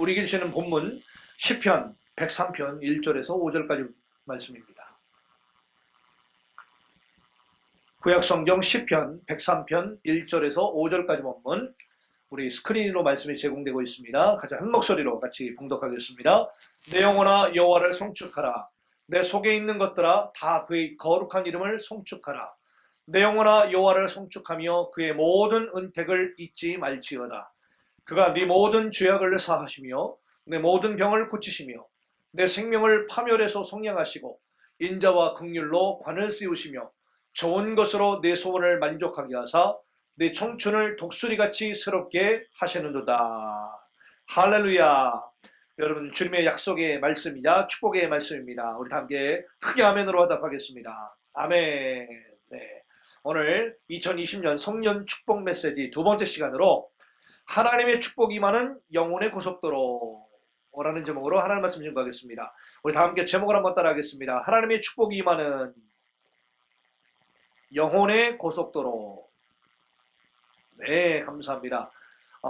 우리에게 주시는 본문 시편 103편 1절에서 5절까지 말씀입니다. 구약성경 시편 103편 1절에서 5절까지 본문 우리 스크린으로 말씀이 제공되고 있습니다. 같이 한 목소리로 같이 봉독하겠습니다. 내 영혼아 여호와를 송축하라. 내 속에 있는 것들아 다 그의 거룩한 이름을 송축하라. 내 영혼아 여호와를 송축하며 그의 모든 은택을 잊지 말지어다. 그가 네 모든 죄악을 사하시며 내 모든 병을 고치시며 내 생명을 파멸해서 속량하시고 인자와 긍휼로 관을 씌우시며 좋은 것으로 내 소원을 만족하게 하사 내 청춘을 독수리같이 새롭게 하시는도다. 할렐루야. 여러분, 주님의 약속의 말씀이자 축복의 말씀입니다. 우리 함께 크게 아멘으로 화답하겠습니다. 아멘. 네. 오늘 2020년 성년 축복 메시지 두 번째 시간으로 하나님의 축복이 많은 영혼의 고속도로라는 제목으로 하나님 말씀 증거하겠습니다. 우리 다 함께 제목을 한번 따라하겠습니다. 하나님의 축복이 많은 영혼의 고속도로. 네, 감사합니다.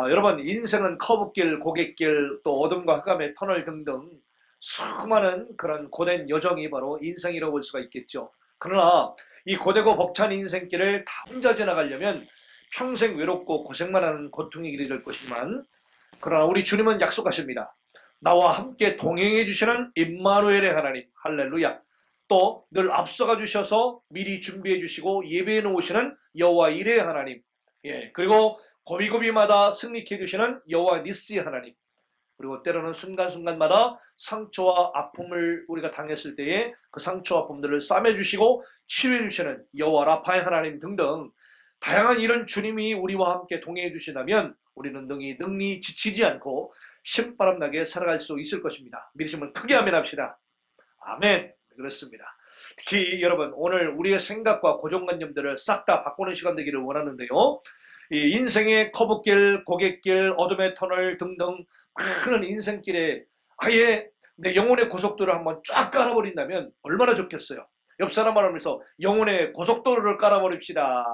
여러분, 인생은 커브길, 고갯길, 또 어둠과 흑암의 터널 등등 수많은 그런 고된 여정이 바로 인생이라고 볼 수가 있겠죠. 그러나 이 고되고 벅찬 인생길을 다 혼자 지나가려면 평생 외롭고 고생만 하는 고통의 길이 될 것이지만, 그러나 우리 주님은 약속하십니다. 나와 함께 동행해 주시는 임마누엘의 하나님, 할렐루야. 또 늘 앞서가 주셔서 미리 준비해 주시고 예배해 놓으시는 여호와 이레의 하나님, 그리고 고비고비마다 승리케 해주시는 여호와 니스의 하나님, 그리고 때로는 순간순간마다 상처와 아픔을 우리가 당했을 때에 그 상처와 아픔들을 싸매주시고 치유해주시는 여호와 라파의 하나님 등등 다양한 이런 주님이 우리와 함께 동행해 주시다면 우리는 능히 지치지 않고 신바람나게 살아갈 수 있을 것입니다. 믿으시면 크게 아멘합시다. 아멘. 그렇습니다. 특히 여러분, 오늘 우리의 생각과 고정관념들을 싹 다 바꾸는 시간 되기를 원하는데요. 이 인생의 커브길, 고갯길, 어둠의 터널 등등 많은 인생길에 아예 내 영혼의 고속도로를 한번 쫙 깔아버린다면 얼마나 좋겠어요. 옆 사람 말하면서 영혼의 고속도로를 깔아버립시다.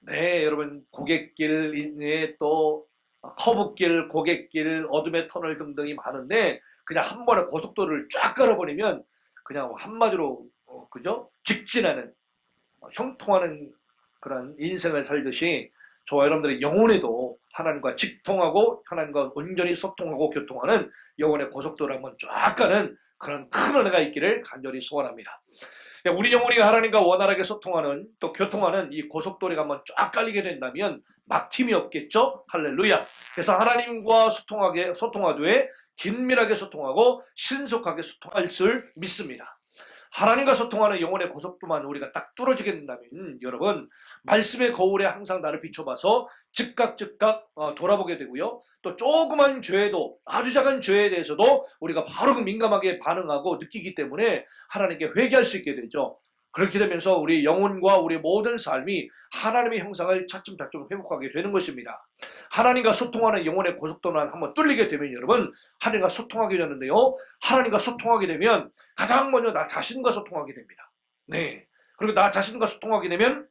네, 여러분, 고갯길에 또 커브길, 고갯길, 어둠의 터널 등등이 많은데 그냥 한 번에 고속도로를 쫙 깔아버리면 그냥 한마디로 그죠? 직진하는 형통하는 그런 인생을 살듯이 저와 여러분들의 영혼에도 하나님과 직통하고 하나님과 온전히 소통하고 교통하는 영혼의 고속도로를 한번 쫙 가는 그런 큰 은혜가 있기를 간절히 소원합니다. 우리 영혼이 하나님과 원활하게 소통하는 또 교통하는 이 고속도로가 한번 쫙 깔리게 된다면 막힘이 없겠죠? 할렐루야. 그래서 하나님과 소통하되 긴밀하게 소통하고 신속하게 소통할 줄 믿습니다. 하나님과 소통하는 영혼의 고속도로만 우리가 딱 뚫어지게 된다면 여러분, 말씀의 거울에 항상 나를 비춰봐서 즉각 돌아보게 되고요. 또 조그만 죄에도, 아주 작은 죄에 대해서도 우리가 바로 민감하게 반응하고 느끼기 때문에 하나님께 회개할 수 있게 되죠. 그렇게 되면서 우리 영혼과 우리 모든 삶이 하나님의 형상을 차츰차츰 회복하게 되는 것입니다. 하나님과 소통하는 영혼의 고속도로만 한번 뚫리게 되면 여러분, 하나님과 소통하게 되는데요. 하나님과 소통하게 되면 가장 먼저 나 자신과 소통하게 됩니다. 네. 그리고 나 자신과 소통하게 되면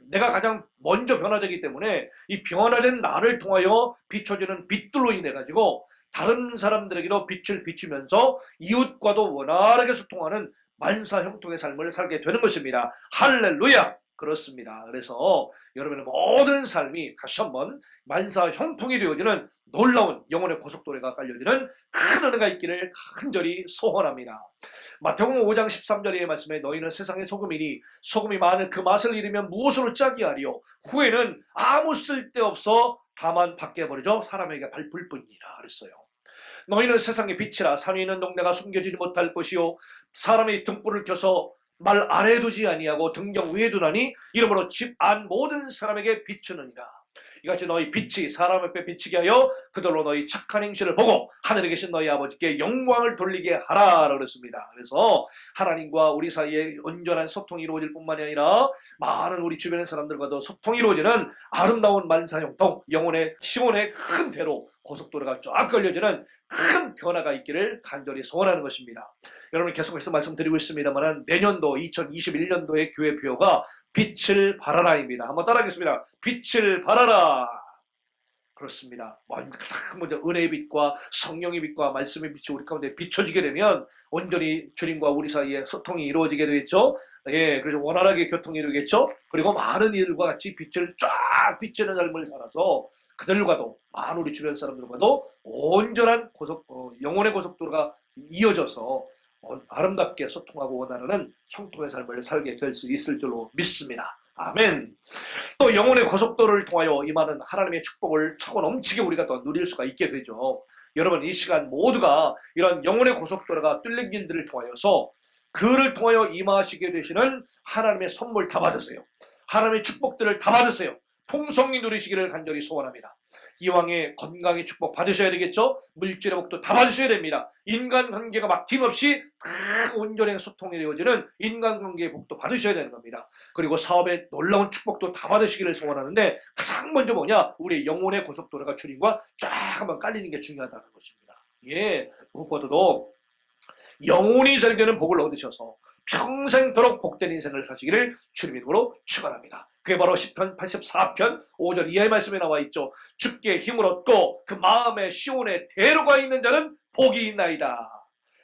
내가 가장 먼저 변화되기 때문에 이 변화된 나를 통하여 비춰지는 빛들로 인해 가지고 다른 사람들에게도 빛을 비추면서 이웃과도 원활하게 소통하는 만사 형통의 삶을 살게 되는 것입니다. 할렐루야! 그렇습니다. 그래서 여러분의 모든 삶이 다시 한번 만사 형통이 되어지는 놀라운 영혼의 고속도로가 깔려지는 큰 은혜가 있기를 간절히 소원합니다. 마태복음 5장 13절의 말씀에 너희는 세상의 소금이니 소금이 많은 그 맛을 잃으면 무엇으로 짜게 하리요? 후에는 아무 쓸데없어 다만 밖에 버려져 사람에게 밟을 뿐이라 그랬어요. 너희는 세상의 빛이라 산 위에 있는 동네가 숨겨지지 못할 것이요 사람의 등불을 켜서 말 아래에 두지 아니하고 등경 위에 두나니 이러므로 집 안 모든 사람에게 비추느니라. 이같이 너희 빛이 사람 앞에 비치게 하여 그들로 너희 착한 행실을 보고 하늘에 계신 너희 아버지께 영광을 돌리게 하라 그랬습니다. 그래서 하나님과 우리 사이에 온전한 소통이 이루어질 뿐만이 아니라 많은 우리 주변의 사람들과도 소통이 이루어지는 아름다운 만사형통, 영혼의 시온의 큰 대로 고속도로가 쫙 걸려지는 큰 변화가 있기를 간절히 소원하는 것입니다. 여러분, 계속해서 말씀드리고 있습니다만 내년도 2021년도의 교회표가 빛을 발하라입니다. 한번 따라하겠습니다. 빛을 발하라. 그렇습니다. 가장 먼저 은혜의 빛과 성령의 빛과 말씀의 빛이 우리 가운데 비춰지게 되면 온전히 주님과 우리 사이에 소통이 이루어지게 되겠죠. 예, 그래서 원활하게 교통이 이루겠죠. 그리고 많은 이들과 같이 빛을 쫙 비치는 삶을 살아서 그들과도 많은 우리 주변 사람들과도 온전한 영혼의 고속도로가 이어져서 아름답게 소통하고 원하는 형통의 삶을 살게 될 수 있을 줄로 믿습니다. 아멘. 또 영혼의 고속도로를 통하여 임하는 하나님의 축복을 차고 넘치게 우리가 또 누릴 수가 있게 되죠. 여러분, 이 시간 모두가 이런 영혼의 고속도로가 뚫린 길들을 통하여서 그를 통하여 임하시게 되시는 하나님의 선물 다 받으세요. 하나님의 축복들을 다 받으세요. 풍성히 누리시기를 간절히 소원합니다. 이왕에 건강의 축복 받으셔야 되겠죠. 물질의 복도 다 받으셔야 됩니다. 인간관계가 막힘없이 다 온전히 소통이 되어지는 인간관계의 복도 받으셔야 되는 겁니다. 그리고 사업의 놀라운 축복도 다 받으시기를 소원하는데 가장 먼저 뭐냐, 우리 영혼의 고속도로가 주님과 쫙 한번 깔리는 게 중요하다는 것입니다. 예, 무엇보다도 영혼이 잘 되는 복을 얻으셔서 평생도록 복된 인생을 사시기를 주님 이름으로 축원합니다. 그게 바로 시편 84편 5절 이하의 말씀에 나와 있죠. 주께 힘을 얻고 그 마음에 시온에 대로가 있는 자는 복이 있나이다.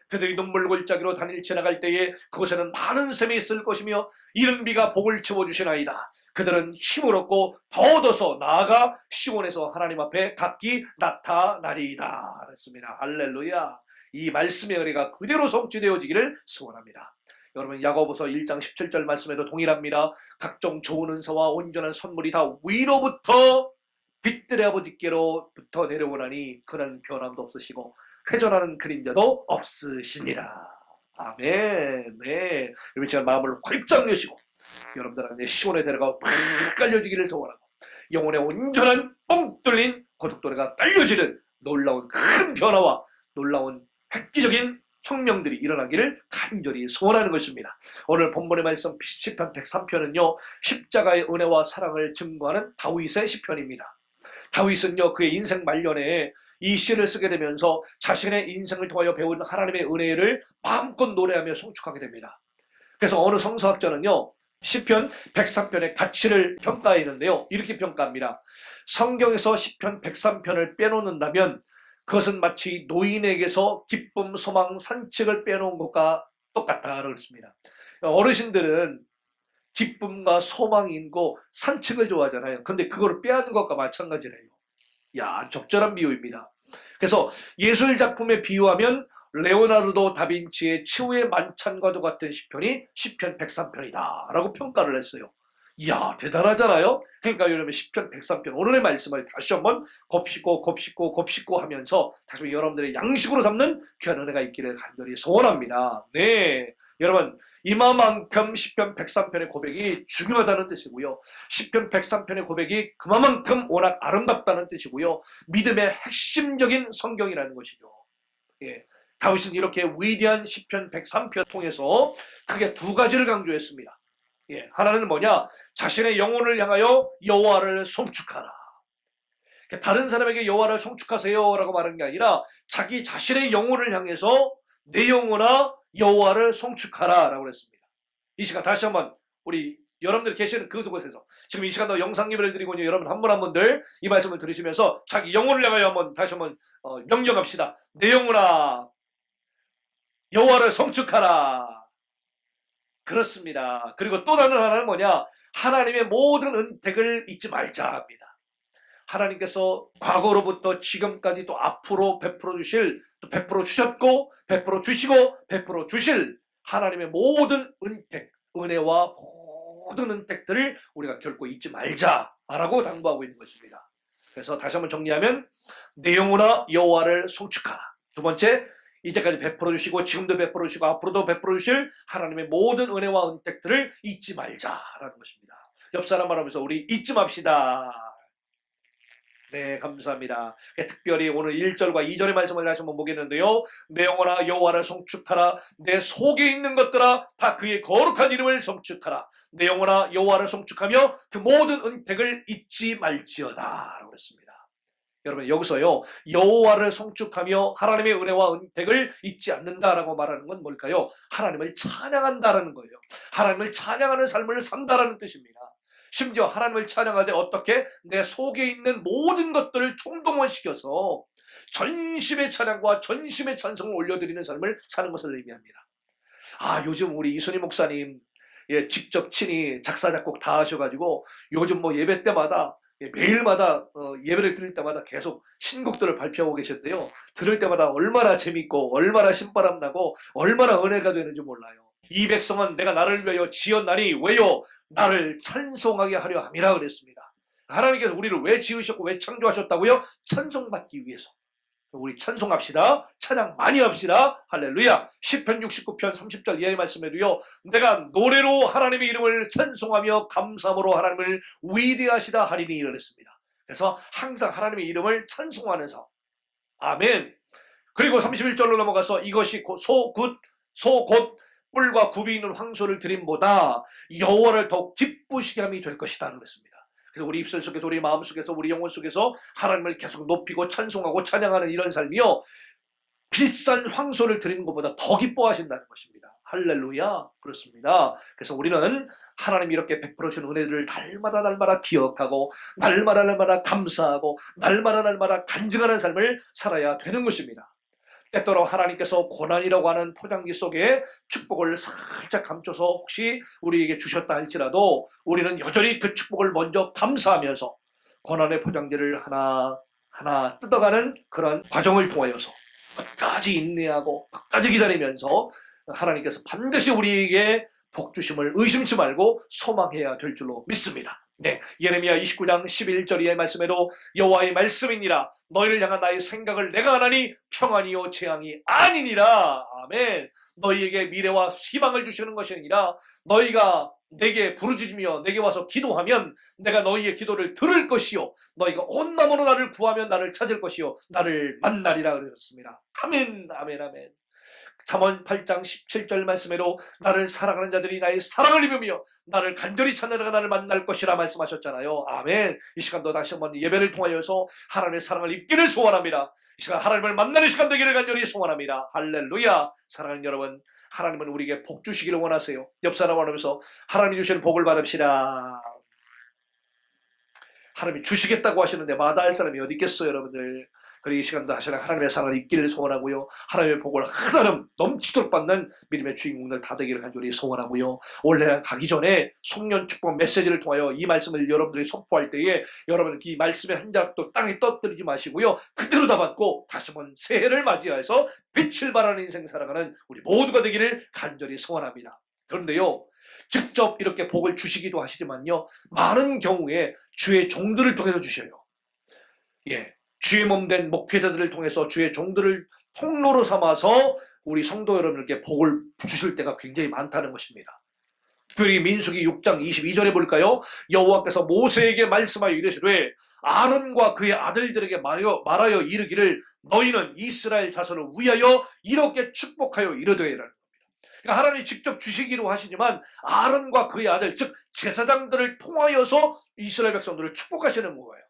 그들이 눈물 골짜기로 다닐 지나갈 때에 그곳에는 많은 샘이 있을 것이며 이른 비가 복을 채워주시나이다. 그들은 힘을 얻고 더 얻어서 나아가 시온에서 하나님 앞에 각기 나타나리이다. 그랬습니다. 할렐루야. 이 말씀의 은혜가 그대로 성취되어지기를 소원합니다. 여러분, 야고보서 1장 17절 말씀에도 동일합니다. 각종 좋은 은사와 온전한 선물이 다 위로부터 빛들의 아버지께로부터 내려오나니 그는 변함도 없으시고 회전하는 그림자도 없으시니라. 아멘. 네, 여러분, 제가 마음을 활짝 여시고 여러분들한테 시온의 대로가 팍 깔려지기를 소원하고 영혼의 온전한 뻥 뚫린 고속도로가 깔려지는 놀라운 큰 변화와 놀라운 획기적인 혁명들이 일어나기를 간절히 소원하는 것입니다. 오늘 본문의 말씀 시편 103편은요 십자가의 은혜와 사랑을 증거하는 다윗의 시편입니다. 다윗은요 그의 인생 말년에 이 시를 쓰게 되면서 자신의 인생을 통하여 배운 하나님의 은혜를 마음껏 노래하며 송축하게 됩니다. 그래서 어느 성서학자는요 시편 103편의 가치를 평가했는데요, 이렇게 평가합니다. 성경에서 시편 103편을 빼놓는다면 그것은 마치 노인에게서 기쁨, 소망, 산책을 빼놓은 것과 똑같다고 그랬습니다. 어르신들은 기쁨과 소망이 있고 산책을 좋아하잖아요. 근데 그거를 빼앗는 것과 마찬가지래요. 야, 적절한 비유입니다. 그래서 예술 작품에 비유하면 레오나르도 다빈치의 최후의 만찬과도 같은 시편이 시편 103편이다 라고 평가를 했어요. 이야, 대단하잖아요. 그러니까 여러분 시편 103편 오늘의 말씀을 다시 한번 곱씹고 하면서 다시 여러분들의 양식으로 삼는 귀한 은혜가 있기를 간절히 소원합니다. 네, 여러분 이만큼 시편 103편의 고백이 중요하다는 뜻이고요. 시편 103편의 고백이 그만큼 워낙 아름답다는 뜻이고요. 믿음의 핵심적인 성경이라는 것이죠. 예, 다윗은 이렇게 위대한 시편 103편 통해서 크게 두 가지를 강조했습니다. 예, 하나는 뭐냐? 자신의 영혼을 향하여 여호와를 송축하라. 다른 사람에게 여호와를 송축하세요 라고 말하는 게 아니라 자기 자신의 영혼을 향해서 내 영혼아 여호와를 송축하라 라고 했습니다. 이 시간 다시 한번 우리 여러분들 계시는 그곳에서 지금 이 시간도 영상 예배를 드리고 있는 여러분 한 분 한 분들 이 말씀을 들으시면서 자기 영혼을 향하여 한번 다시 한번 명령합시다. 내 영혼아 여호와를 송축하라. 그렇습니다. 그리고 또 다른 하나는 뭐냐? 하나님의 모든 은택을 잊지 말자 합니다. 하나님께서 과거로부터 지금까지 또 앞으로 베풀어 주실, 또 베풀어 주셨고 베풀어 주시고 베풀어 주실 하나님의 모든 은택, 은혜와 모든 은택들을 우리가 결코 잊지 말자라고 당부하고 있는 것입니다. 그래서 다시 한번 정리하면 내 영혼아 여호와를 송축하라. 두 번째, 이제까지 베풀어 주시고 지금도 베풀어 주시고 앞으로도 베풀어 주실 하나님의 모든 은혜와 은택들을 잊지 말자라는 것입니다. 옆 사람 말하면서 우리 잊지 맙시다. 네, 감사합니다. 특별히 오늘 1절과 2절의 말씀을 다시 한번 보겠는데요. 내 영혼아 여호와를 송축하라. 내 속에 있는 것들아 다 그의 거룩한 이름을 송축하라. 내 영혼아 여호와를 송축하며 그 모든 은택을 잊지 말지어다 라고 했습니다. 여러분 여기서요 여호와를 송축하며 하나님의 은혜와 은택을 잊지 않는다라고 말하는 건 뭘까요? 하나님을 찬양한다라는 거예요. 하나님을 찬양하는 삶을 산다라는 뜻입니다. 심지어 하나님을 찬양하되 어떻게 내 속에 있는 모든 것들을 총동원시켜서 전심의 찬양과 전심의 찬송을 올려드리는 삶을 사는 것을 의미합니다. 요즘 우리 이순희 목사님 직접 친히 작사 작곡 다 하셔가지고 요즘 뭐 예배 때마다 매일마다 예배를 드릴 때마다 계속 신곡들을 발표하고 계셨대요. 들을 때마다 얼마나 재밌고 얼마나 신바람 나고 얼마나 은혜가 되는지 몰라요. 이 백성은 내가 나를 위하여 지었나니 왜요? 나를 찬송하게 하려 함이라 그랬습니다. 하나님께서 우리를 왜 지으셨고 왜 창조하셨다고요? 찬송받기 위해서. 우리 찬송합시다. 찬양 많이 합시다. 할렐루야. 시편 69편 30절 이하의 말씀에도요, 내가 노래로 하나님의 이름을 찬송하며 감사함으로 하나님을 위대하시다 하리니 이랬습니다. 그래서 항상 하나님의 이름을 찬송하면서, 아멘. 그리고 31절로 넘어가서 이것이 곧 뿔과 굽이 있는 황소를 드림보다 여호와를 더욱 기쁘시게 함이 될 것이다 그랬습니다. 그래서 우리 입술 속에서 우리 마음 속에서 우리 영혼 속에서 하나님을 계속 높이고 찬송하고 찬양하는 이런 삶이요, 비싼 황소를 드리는 것보다 더 기뻐하신다는 것입니다. 할렐루야. 그렇습니다. 그래서 우리는 하나님이 이렇게 베풀어 주신 은혜들을 날마다 기억하고 날마다 감사하고 날마다 간증하는 삶을 살아야 되는 것입니다. 때때로 하나님께서 고난이라고 하는 포장지 속에 축복을 살짝 감춰서 혹시 우리에게 주셨다 할지라도 우리는 여전히 그 축복을 먼저 감사하면서 고난의 포장지를 하나하나 뜯어가는 그런 과정을 통하여서 끝까지 인내하고 끝까지 기다리면서 하나님께서 반드시 우리에게 복 주심을 의심치 말고 소망해야 될 줄로 믿습니다. 네, 예레미야 29장 11절의 말씀에도 여호와의 말씀이니라 너희를 향한 나의 생각을 내가 하나니 평안이요 재앙이 아니니라. 아멘. 너희에게 미래와 희망을 주시는 것이 아니라 너희가 내게 부르짖으며 내게 와서 기도하면 내가 너희의 기도를 들을 것이요 너희가 온 마음으로 나를 구하면 나를 찾을 것이요 나를 만나리라 그러셨습니다. 아멘. 아멘. 아멘. 잠언 8장 17절 말씀에도 나를 사랑하는 자들이 나의 사랑을 입으며 나를 간절히 찾는 자가 나를 만날 것이라 말씀하셨잖아요. 아멘. 이 시간도 다시 한번 예배를 통하여서 하나님의 사랑을 입기를 소원합니다. 이 시간 하나님을 만나는 시간 되기를 간절히 소원합니다. 할렐루야. 사랑하는 여러분, 하나님은 우리에게 복 주시기를 원하세요. 옆 사람 원하면서 하나님이 주시는 복을 받읍시다. 하나님이 주시겠다고 하시는데 마다할 사람이 어디 있겠어요, 여러분들. 그리고 이 시간도 다시 하나님의 사랑을 입기를 소원하고요. 하나님의 복을 하나님 넘치도록 받는 믿음의 주인공들 다 되기를 간절히 소원하고요. 올해 가기 전에 송년 축복 메시지를 통하여 이 말씀을 여러분들이 선포할 때에 여러분 이 말씀의 한 자락도 땅에 떠뜨리지 마시고요. 그대로 다 받고 다시 한번 새해를 맞이해서 빛을 발하는 인생 살아가는 우리 모두가 되기를 간절히 소원합니다. 그런데요, 직접 이렇게 복을 주시기도 하시지만요, 많은 경우에 주의 종들을 통해서 주셔요. 예. 주의 몸된 목회자들을 통해서 주의 종들을 통로로 삼아서 우리 성도 여러분들께 복을 주실 때가 굉장히 많다는 것입니다. 특별히 민수기 6장 22절에 볼까요? 여호와께서 모세에게 말씀하여 이르시되 아론과 그의 아들들에게 말하여 이르기를 너희는 이스라엘 자손을 위하여 이렇게 축복하여 이르되라는 겁니다. 그러니까 하나님이 직접 주시기로 하시지만 아론과 그의 아들, 즉 제사장들을 통하여서 이스라엘 백성들을 축복하시는 거예요.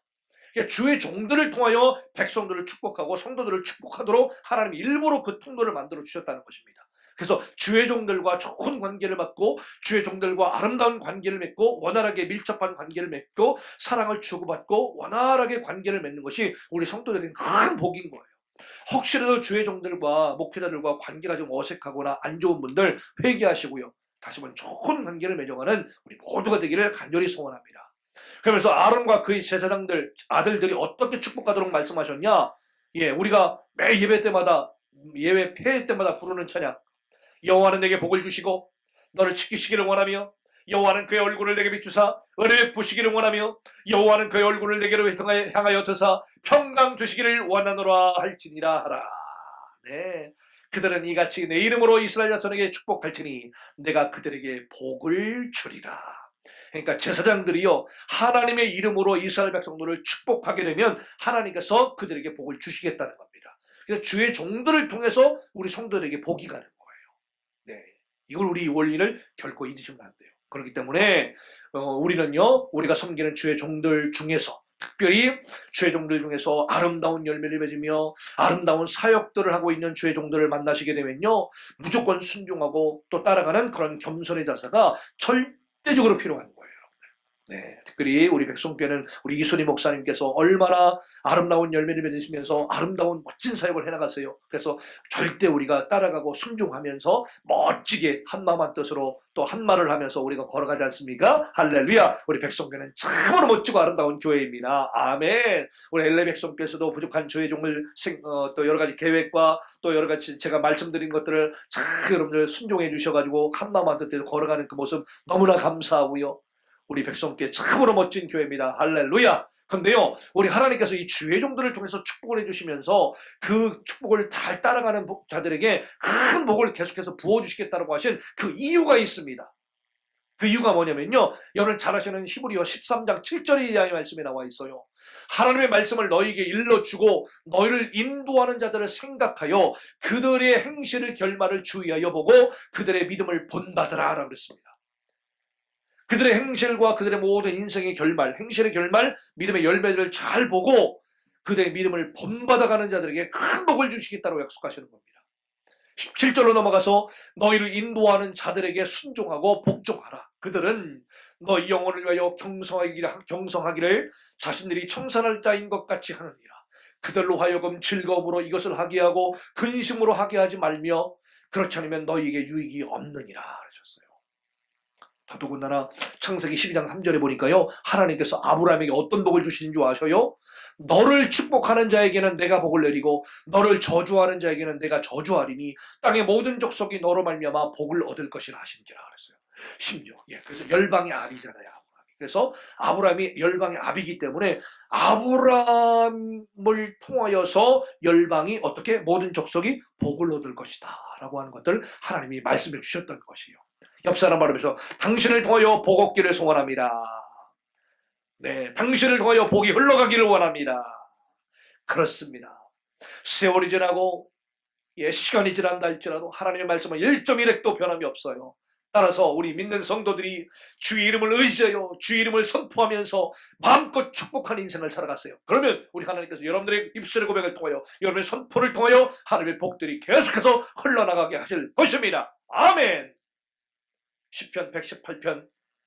주의 종들을 통하여 백성들을 축복하고 성도들을 축복하도록 하나님이 일부러 그 통로를 만들어 주셨다는 것입니다. 그래서 주의 종들과 좋은 관계를 맺고 주의 종들과 아름다운 관계를 맺고 원활하게 밀접한 관계를 맺고 사랑을 주고받고 원활하게 관계를 맺는 것이 우리 성도들에게 큰 복인 거예요. 혹시라도 주의 종들과 목회자들과 관계가 좀 어색하거나 안 좋은 분들 회개하시고요. 다시 한번 좋은 관계를 맺어가는 우리 모두가 되기를 간절히 소원합니다. 그러면서 아론과 그의 제사장들, 아들들이 어떻게 축복하도록 말씀하셨냐? 예, 우리가 매 예배 때마다, 예배 폐회 때마다 부르는 찬양. 여호와는 내게 복을 주시고 너를 지키시기를 원하며 여호와는 그의 얼굴을 내게 비추사 은혜 부시기를 원하며 여호와는 그의 얼굴을 내게로 향하여 드사 평강 주시기를 원하노라 할지니라 하라. 네, 그들은 이같이 내 이름으로 이스라엘 자손에게 축복할지니 내가 그들에게 복을 주리라. 그러니까 제사장들이요, 하나님의 이름으로 이스라엘 백성들을 축복하게 되면 하나님께서 그들에게 복을 주시겠다는 겁니다. 그래서 주의 종들을 통해서 우리 성도들에게 복이 가는 거예요. 네, 이걸 우리 원리를 결코 잊으시면 안 돼요. 그렇기 때문에 우리는요, 우리가 섬기는 주의 종들 중에서 특별히 주의 종들 중에서 아름다운 열매를 맺으며 아름다운 사역들을 하고 있는 주의 종들을 만나시게 되면요, 무조건 순종하고 또 따라가는 그런 겸손의 자세가 절대적으로 필요한 거예요. 네, 특별히 우리 백성교회는 우리 이순희 목사님께서 얼마나 아름다운 열매를 맺으시면서 아름다운 멋진 사역을 해나가세요. 그래서 절대 우리가 따라가고 순종하면서 멋지게 한마음 한뜻으로 또 한말을 하면서 우리가 걸어가지 않습니까? 할렐루야. 우리 백성교회는 참으로 멋지고 아름다운 교회입니다. 아멘. 우리 LA 백성교회에서도 부족한 조회종을 또 여러 가지 계획과 또 여러 가지 제가 말씀드린 것들을 참 여러분들 순종해 주셔가지고 한마음 한뜻대로 걸어가는 그 모습 너무나 감사하고요. 우리 백성교회 참으로 멋진 교회입니다. 할렐루야. 근데요, 우리 하나님께서 이 주회종들을 통해서 축복을 해주시면서 그 축복을 잘 따라가는 자들에게 큰 복을 계속해서 부어주시겠다고 하신 그 이유가 있습니다. 그 이유가 뭐냐면요, 여러분 잘 아시는 히브리서 13장 7절의 이하의 말씀에 나와 있어요. 하나님의 말씀을 너희에게 일러주고 너희를 인도하는 자들을 생각하여 그들의 행실을 결말을 주의하여 보고 그들의 믿음을 본받으라 라고 그랬습니다. 그들의 행실과 그들의 모든 인생의 결말, 행실의 결말, 믿음의 열매들을 잘 보고 그들의 믿음을 본받아가는 자들에게 큰 복을 주시겠다고 약속하시는 겁니다. 17절로 넘어가서 너희를 인도하는 자들에게 순종하고 복종하라. 그들은 너희 영혼을 위하여 경성하기를 자신들이 청산할 자인 것 같이 하느니라. 그들로 하여금 즐거움으로 이것을 하게 하고 근심으로 하게 하지 말며 그렇지 않으면 너희에게 유익이 없느니라 하셨어요. 더더군다나 창세기 12장 3절에 보니까요, 하나님께서 아브라함에게 어떤 복을 주시는 줄 아셔요? 너를 축복하는 자에게는 내가 복을 내리고 너를 저주하는 자에게는 내가 저주하리니 땅의 모든 족속이 너로 말미암아 복을 얻을 것이라 하신지라 그랬어요. 16. 그래서 열방의 아비잖아요. 아브라함이. 그래서 아브라함이 열방의 아비이기 때문에 아브라함을 통하여서 열방이 어떻게 모든 족속이 복을 얻을 것이다 라고 하는 것들 하나님이 말씀해 주셨던 것이에요. 옆 사람 말하면서 당신을 통하여 복 얻기를 소원합니다. 네, 당신을 통하여 복이 흘러가기를 원합니다. 그렇습니다. 세월이 지나고 시간이 지난다 할지라도 하나님의 말씀은 1.1핵도 변함이 없어요. 따라서 우리 믿는 성도들이 주의 이름을 의지하여 주의 이름을 선포하면서 마음껏 축복한 인생을 살아갔어요. 그러면 우리 하나님께서 여러분들의 입술의 고백을 통하여 여러분의 선포를 통하여 하나님의 복들이 계속해서 흘러나가게 하실 것입니다. 아멘. 시편 118편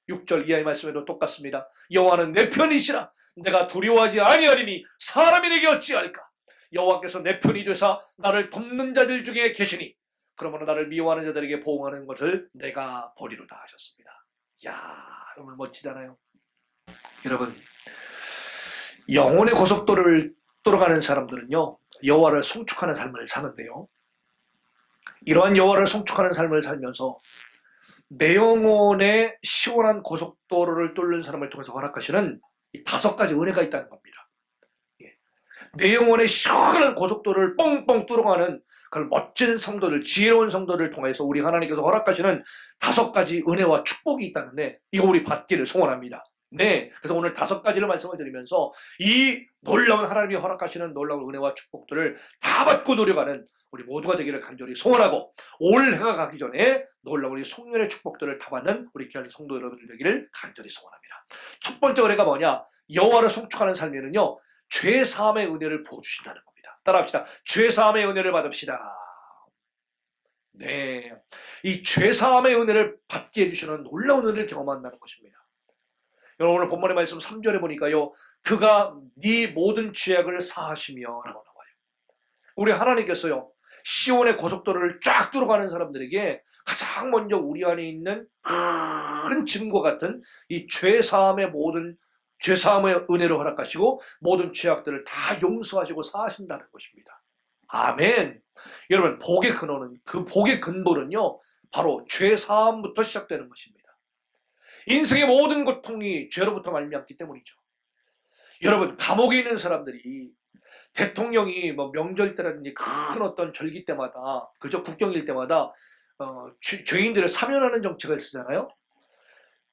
6절 이하의 말씀에도 똑같습니다. 여호와는 내 편이시라 내가 두려워하지 아니하리니 사람이 내게 어찌할까. 여호와께서 내 편이 되사 나를 돕는 자들 중에 계시니 그러므로 나를 미워하는 자들에게 보응하는 것을 내가 보리로다 하셨습니다. 이야, 여러분 멋지잖아요. 여러분, 영혼의 고속도로를 돌아가는 사람들은요, 여호와를 송축하는 삶을 사는데요, 이러한 여호와를 송축하는 삶을 살면서 내 영혼의 시원한 고속도로를 뚫는 사람을 통해서 허락하시는 5가지 은혜가 있다는 겁니다. 내 영혼의 시원한 고속도로를 뻥뻥 뚫어가는 그런 멋진 성도들, 지혜로운 성도를 통해서 우리 하나님께서 허락하시는 5가지 은혜와 축복이 있다는데 이거 우리 받기를 소원합니다. 네, 그래서 오늘 5가지를 말씀을 드리면서 이 놀라운 하나님이 허락하시는 놀라운 은혜와 축복들을 다 받고 노력하는 우리 모두가 되기를 간절히 소원하고 올 해가 가기 전에 놀라운 우리 송년의 축복들을 다 받는 우리 귀한 성도 여러분들 되기를 간절히 소원합니다. 첫 번째 은혜가 뭐냐? 여호와를 송축하는 삶에는요, 죄사함의 은혜를 부어주신다는 겁니다. 따라합시다. 죄사함의 은혜를 받읍시다. 네, 이 죄사함의 은혜를 받게 해주시는 놀라운 은혜를 경험한다는 것입니다. 여러분 오늘 본문의 말씀 3절에 보니까요, 그가 네 모든 죄악을 사하시며 라고 나와요. 우리 하나님께서요, 시온의 고속도로를 쫙 뚫어가는 사람들에게 가장 먼저 우리 안에 있는 큰 짐과 같은 이 죄사함의 은혜를 허락하시고 모든 죄악들을 다 용서하시고 사하신다는 것입니다. 아멘. 여러분, 복의 근원은, 그 복의 근본은요, 바로 죄사함부터 시작되는 것입니다. 인생의 모든 고통이 죄로부터 말미암기 때문이죠. 여러분, 감옥에 있는 사람들이 대통령이 뭐 명절 때라든지 큰 어떤 절기 때마다, 그저 국경일 때마다 죄인들을 사면하는 정책을 쓰잖아요.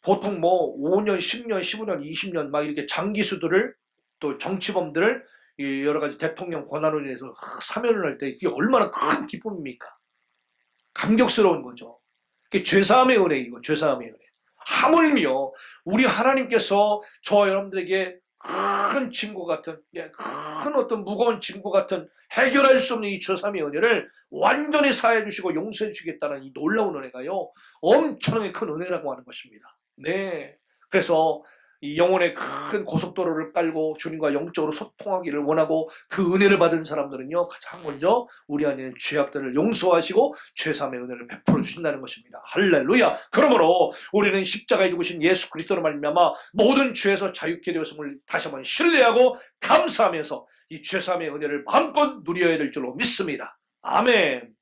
보통 뭐 5년, 10년, 15년, 20년 막 이렇게 장기수들을, 또 정치범들을 여러 가지 대통령 권한으로 인해서 사면을 할 때 이게 얼마나 큰 기쁨입니까? 감격스러운 거죠. 그게 죄사함의 은혜이고, 죄사함의 은혜. 하물며 우리 하나님께서 저와 여러분들에게 큰 짐과 같은, 큰 어떤 무거운 짐과 같은 해결할 수 없는 이 죄사함의 은혜를 완전히 사해 주시고 용서해 주시겠다는 이 놀라운 은혜가요, 엄청나게 큰 은혜라고 하는 것입니다. 네, 그래서 이 영혼의 큰 고속도로를 깔고 주님과 영적으로 소통하기를 원하고 그 은혜를 받은 사람들은요, 가장 먼저 우리 안에 있는 죄악들을 용서하시고 죄사함의 은혜를 베풀어 주신다는 것입니다. 할렐루야. 그러므로 우리는 십자가에 죽으신 예수 그리스도로 말미암아 모든 죄에서 자유케 되었음을 다시 한번 신뢰하고 감사하면서 이 죄사함의 은혜를 마음껏 누려야 될 줄로 믿습니다. 아멘.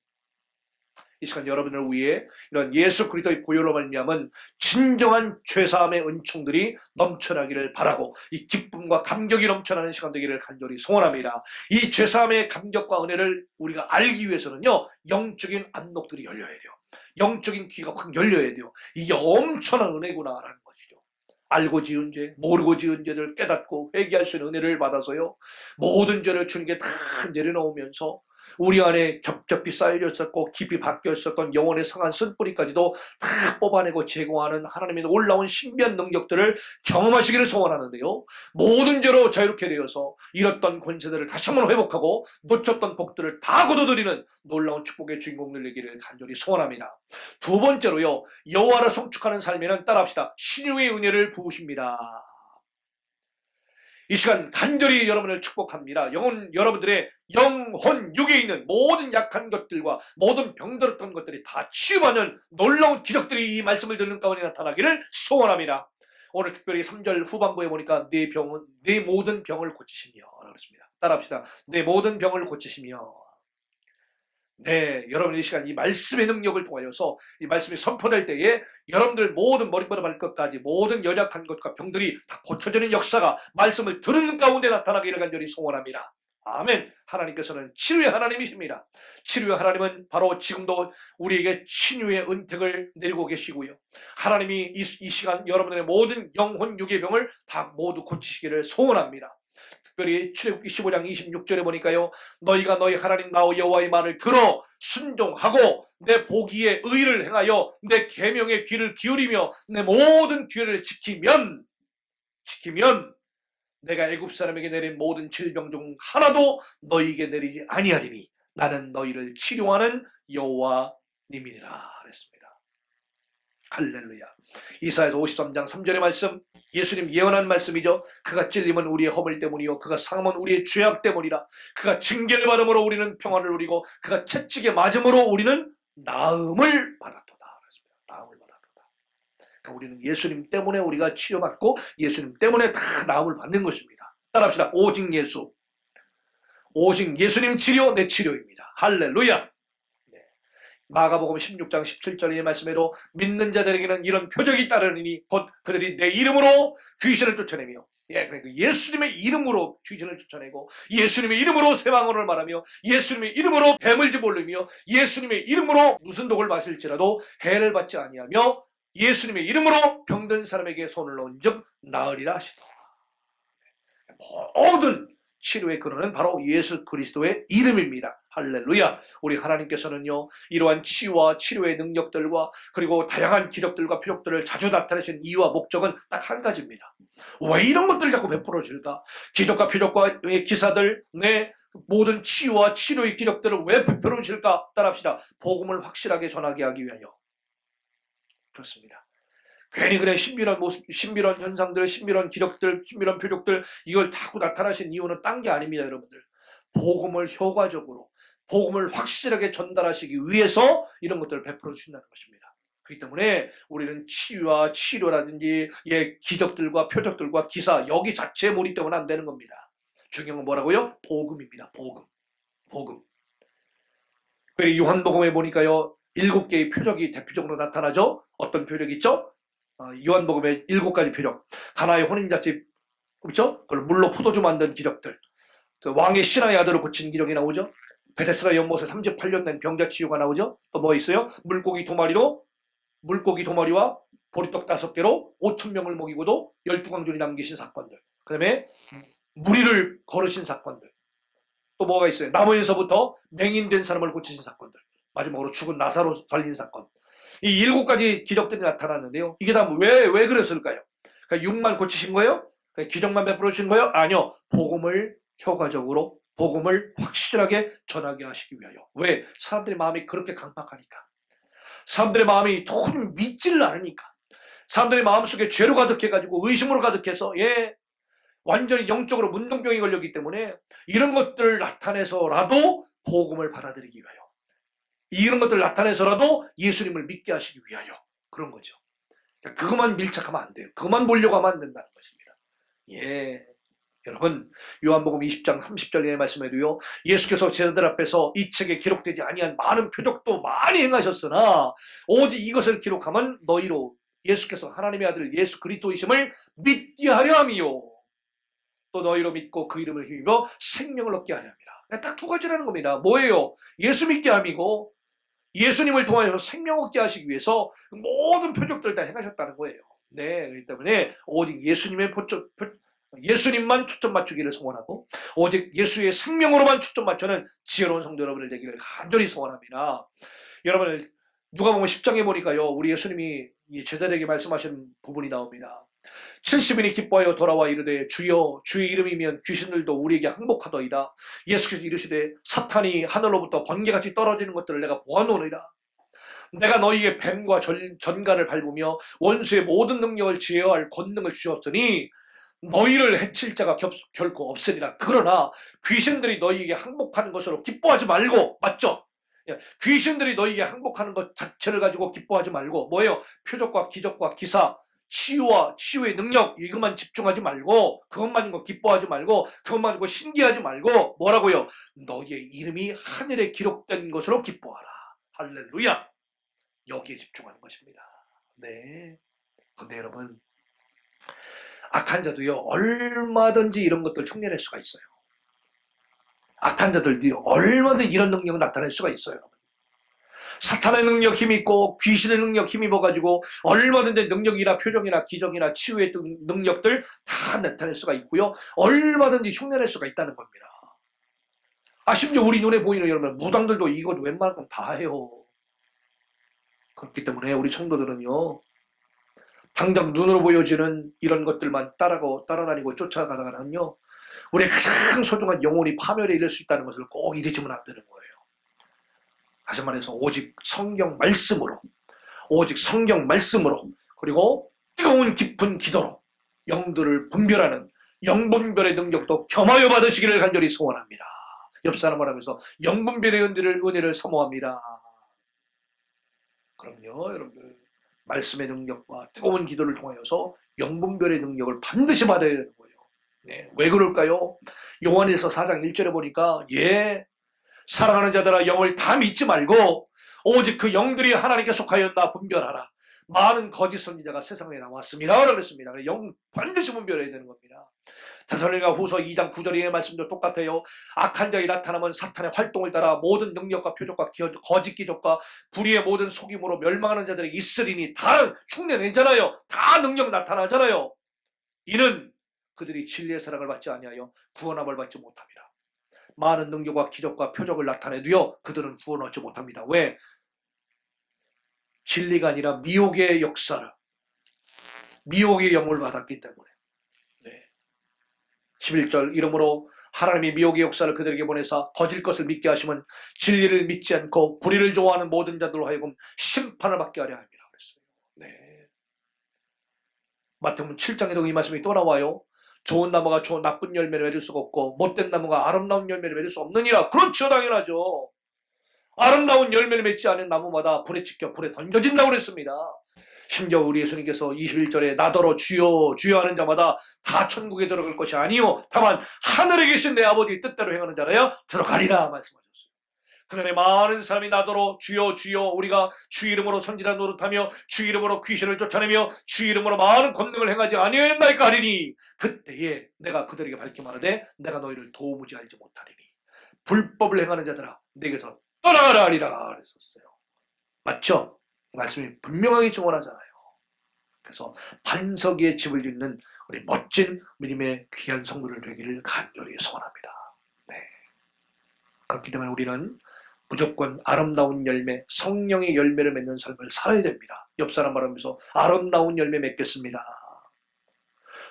이 시간 여러분을 위해 이런 예수 그리스도의 보혈로 말미암은 진정한 죄사함의 은총들이 넘쳐나기를 바라고 이 기쁨과 감격이 넘쳐나는 시간 되기를 간절히 소원합니다. 이 죄사함의 감격과 은혜를 우리가 알기 위해서는요, 영적인 안목들이 열려야 돼요. 영적인 귀가 확 열려야 돼요. 이게 엄청난 은혜구나라는 것이죠. 알고 지은 죄, 모르고 지은 죄를 깨닫고 회개할 수 있는 은혜를 받아서요, 모든 죄를 주님께 다 내려놓으면서 우리 안에 겹겹이 쌓여져 있었고 깊이 박혀 있었던 영혼의 상한 쓴뿌리까지도 다 뽑아내고 제공하는 하나님의 놀라운 신비한 능력들을 경험하시기를 소원하는데요, 모든 죄로 자유롭게 되어서 잃었던 권세들을 다시 한번 회복하고 놓쳤던 복들을 다 거둬들이는 놀라운 축복의 주인공들 되기를 간절히 소원합니다. 두 번째로요, 여호와를 송축하는 삶에는 따라합시다. 신유의 은혜를 부으십니다. 이 시간 간절히 여러분을 축복합니다. 여러분들의 영혼 육에 있는 모든 약한 것들과 모든 병들었던 것들이 다 치유받는 놀라운 기적들이 이 말씀을 듣는 가운데 나타나기를 소원합니다. 오늘 특별히 3절 후반부에 보니까 내 모든 병을 고치시며 그렇습니다. 따라합시다. 내 모든 병을 고치시며. 네, 여러분 이 시간 이 말씀의 능력을 통하여서 이 말씀이 선포될 때에 여러분들 모든 머리부터 발끝까지 모든 연약한 것과 병들이 다 고쳐지는 역사가 말씀을 들은 가운데 나타나기를 간절히 소원합니다. 아멘. 하나님께서는 치료의 하나님이십니다. 치료의 하나님은 바로 지금도 우리에게 치유의 은택을 내리고 계시고요, 하나님이 이 시간 여러분들의 모든 영혼 육의 병을 다 모두 고치시기를 소원합니다. 특별히 출애굽기 15장 26절에 보니까요, 너희가 너희 하나님 나의 여호와의 말을 들어 순종하고 내 보기에 의를 행하여 내 계명의 귀를 기울이며 내 모든 규례를 지키면 내가 애굽 사람에게 내린 모든 질병 중 하나도 너희에게 내리지 아니하리니 나는 너희를 치료하는 여호와님이니라 그랬습니다. 할렐루야. 이사야서 53장 3절의 말씀, 예수님 예언한 말씀이죠. 그가 찔림은 우리의 허물 때문이요 그가 상함은 우리의 죄악 때문이라. 그가 징계를 받음으로 우리는 평안을 누리고 그가 채찍에 맞음으로 우리는 나음을 받았도다. 그렇습니다. 나음을 받았도다. 그러니까 우리는 예수님 때문에 우리가 치료받고 예수님 때문에 다 나음을 받는 것입니다. 따라합시다. 오직 예수. 오직 예수님 치료 내 치료입니다. 할렐루야. 마가복음 16장 17절의 말씀에도 믿는 자들에게는 이런 표적이 따르니 곧 그들이 내 이름으로 귀신을 쫓아내며, 그러니까 예수님의 이름으로 귀신을 쫓아내고 예수님의 이름으로 세방언을 말하며 예수님의 이름으로 뱀을 집어올리며 예수님의 이름으로 무슨 독을 마실지라도 해를 받지 아니하며 예수님의 이름으로 병든 사람에게 손을 놓은 즉 나으리라 하시더라. 모든 치료의 근원은 바로 예수 그리스도의 이름입니다. 할렐루야. 우리 하나님께서는요, 이러한 치유와 치료의 능력들과 그리고 다양한 기력들과 표적들을 자주 나타내신 이유와 목적은 딱 한 가지입니다. 왜 이런 것들을 자꾸 베풀어 줄까? 기적과 표적과 기사들, 내 모든 치유와 치료의 기력들을 왜 베풀어 줄까? 따라합시다. 복음을 확실하게 전하게 하기 위하여. 그렇습니다. 괜히 그래 신비한 모습, 신비한 현상들, 신비한 기력들, 신비한 표적들 이걸 자꾸 나타나신 이유는 딴 게 아닙니다. 여러분들, 복음을 효과적으로, 복음을 확실하게 전달하시기 위해서 이런 것들을 베풀어 주신다는 것입니다. 그렇기 때문에 우리는 치유와 치료라든지 기적들과 표적들과 기사 여기 자체에 몰입되면 안 되는 겁니다. 중요한 건 뭐라고요? 복음입니다. 복음. 그리고 요한복음에 보니까요, 7개의 표적이 대표적으로 나타나죠. 어떤 표적이 있죠? 요한복음에 7가지 표적. 가나의 혼인잔치, 그렇죠? 그걸 물로 포도주 만든 기적들. 왕의 신하의 아들을 고친 기적이 나오죠. 베데스다 연못에 38년 된 병자 치유가 나오죠. 또 뭐 있어요? 물고기 2마리와 보리떡 5개로 5,000명을 먹이고도 12광존이 남기신 사건들. 그 다음에 무리를 걸으신 사건들. 또 뭐가 있어요? 나무에서부터 맹인된 사람을 고치신 사건들. 마지막으로 죽은 나사로 살린 사건. 이 7가지 기적들이 나타났는데요. 이게 다 왜 그랬을까요? 그러니까 육만 고치신 거예요? 기적만 베풀어 주신 거예요? 아니요. 복음을 효과적으로, 복음을 확실하게 전하게 하시기 위하여. 왜? 사람들의 마음이 그렇게 강팍하니까. 사람들의 마음이 도저히 믿지를 않으니까. 사람들의 마음속에 죄로 가득해가지고 의심으로 가득해서 완전히 영적으로 문둥병이 걸렸기 때문에 이런 것들을 나타내서라도 복음을 받아들이기 위하여, 이런 것들을 나타내서라도 예수님을 믿게 하시기 위하여 그런 거죠. 그것만 밀착하면 안 돼요. 그것만 보려고 하면 안 된다는 것입니다. 여러분, 요한복음 20장 30절의 말씀에도요, 예수께서 제자들 앞에서 이 책에 기록되지 아니한 많은 표적도 많이 행하셨으나 오직 이것을 기록하면 너희로 예수께서 하나님의 아들 예수 그리스도이심을 믿게 하려 함이요, 또 너희로 믿고 그 이름을 힘입어 생명을 얻게 하려 함이라. 딱 두 가지라는 겁니다. 뭐예요? 예수 믿게 함이고 예수님을 통하여 생명 얻게 하시기 위해서 모든 표적들을 다 행하셨다는 거예요. 그렇기 때문에 오직 예수님만 초점 맞추기를 소원하고 오직 예수의 생명으로만 초점 맞추는 지혜로운 성도 여러분들 되기를 간절히 소원합니다. 여러분, 누가복음 10장에 보니까요, 우리 예수님이 제자들에게 말씀하신 부분이 나옵니다. 70인이 기뻐하여 돌아와 이르되 주여 주의 이름이면 귀신들도 우리에게 항복하더이다. 예수께서 이르시되 사탄이 하늘로부터 번개같이 떨어지는 것들을 내가 보아노니라. 내가 너희에게 뱀과 전갈을 밟으며 원수의 모든 능력을 제어할 권능을 주셨으니 너희를 해칠 자가 결코 없으리라. 그러나 귀신들이 너희에게 항복하는 것으로 기뻐하지 말고, 맞죠? 귀신들이 너희에게 항복하는 것 자체를 가지고 기뻐하지 말고, 뭐예요? 표적과 기적과 기사, 치유의 능력, 이것만 집중하지 말고, 그것만 기뻐하지 말고, 그것만 신기하지 말고, 뭐라고요? 너희의 이름이 하늘에 기록된 것으로 기뻐하라. 할렐루야. 여기에 집중하는 것입니다. 근데 여러분, 악한 자도요, 얼마든지 이런 것들 흉내낼 수가 있어요. 악한 자들도 얼마든지 이런 능력을 나타낼 수가 있어요. 사탄의 능력 힘이 있고 귀신의 능력 힘이 입어가지고 얼마든지 능력이나 표정이나 기적이나 치유의 능력들 다 나타낼 수가 있고요, 얼마든지 흉내낼 수가 있다는 겁니다. 심지어 우리 눈에 보이는 여러분, 무당들도 이것 웬만하면 다 해요. 그렇기 때문에 우리 성도들은요, 당장 눈으로 보여지는 이런 것들만 따라다니고 쫓아가다가는요, 우리의 가장 소중한 영혼이 파멸에 이를 수 있다는 것을 꼭 잊으시면 안 되는 거예요. 다시 말해서 오직 성경 말씀으로, 그리고 뜨거운 깊은 기도로 영들을 분별하는 영분별의 능력도 겸하여 받으시기를 간절히 소원합니다. 옆 사람을 하면서 영분별의 은혜를 사모합니다. 그럼요, 여러분들, 말씀의 능력과 뜨거운 기도를 통하여서 영분별의 능력을 반드시 받아야 되는 거예요. 왜 그럴까요? 요한일서 4장 1절에 보니까 사랑하는 자들아, 영을 다 믿지 말고 오직 그 영들이 하나님께 속하였나 분별하라. 많은 거짓 선지자가 세상에 나왔습니다. 그랬습니다. 영 반드시 분별해야 되는 겁니다. 데살로니가 후서 2장 9절의 말씀도 똑같아요. 악한 자가 나타나면 사탄의 활동을 따라 모든 능력과 표적과 거짓 기적과 불의의 모든 속임으로 멸망하는 자들이 있으리니, 다 흉내내잖아요. 다 능력 나타나잖아요. 이는 그들이 진리의 사랑을 받지 아니하여 구원함을 받지 못합니다. 많은 능력과 기적과 표적을 나타내도요, 그들은 구원 얻지 못합니다. 왜? 진리가 아니라 미혹의 미혹의 영을 받았기 때문에. 11절, 이러므로 하나님이 미혹의 역사를 그들에게 보내사 거짓 것을 믿게 하시면 진리를 믿지 않고 불의를 좋아하는 모든 자들로 하여금 심판을 받게 하려 합니다. 그랬어요. 마태복음 7장에도 이 말씀이 또 나와요. 좋은 나무가 나쁜 열매를 맺을 수가 없고 못된 나무가 아름다운 열매를 맺을 수 없느니라. 그렇죠, 당연하죠. 아름다운 열매를 맺지 않은 나무마다 불에 찍혀 불에 던져진다고 그랬습니다. 심지어 우리 예수님께서 21절에 나더러 주여 주여 하는 자마다 다 천국에 들어갈 것이 아니요 다만 하늘에 계신 내 아버지 뜻대로 행하는 자라야 들어가리라 말씀하셨어요. 그날에 많은 사람이 나더러 주여 주여, 우리가 주 이름으로 선지자 노릇하며 주 이름으로 귀신을 쫓아내며 주 이름으로 많은 권능을 행하지 아니하였나이까 하리니, 그때에 내가 그들에게 밝히 말하되 내가 너희를 도무지 알지 못하리니 불법을 행하는 자들아 내게서 떠나가라 하리라 그랬었어요. 맞죠? 말씀이 분명하게 증언하잖아요. 그래서 반석 위에 집을 짓는 우리 멋진 믿음의 귀한 성도들 되기를 간절히 소원합니다. 그렇기 때문에 우리는 무조건 아름다운 열매, 성령의 열매를 맺는 삶을 살아야 됩니다. 옆 사람 말하면서 아름다운 열매 맺겠습니다.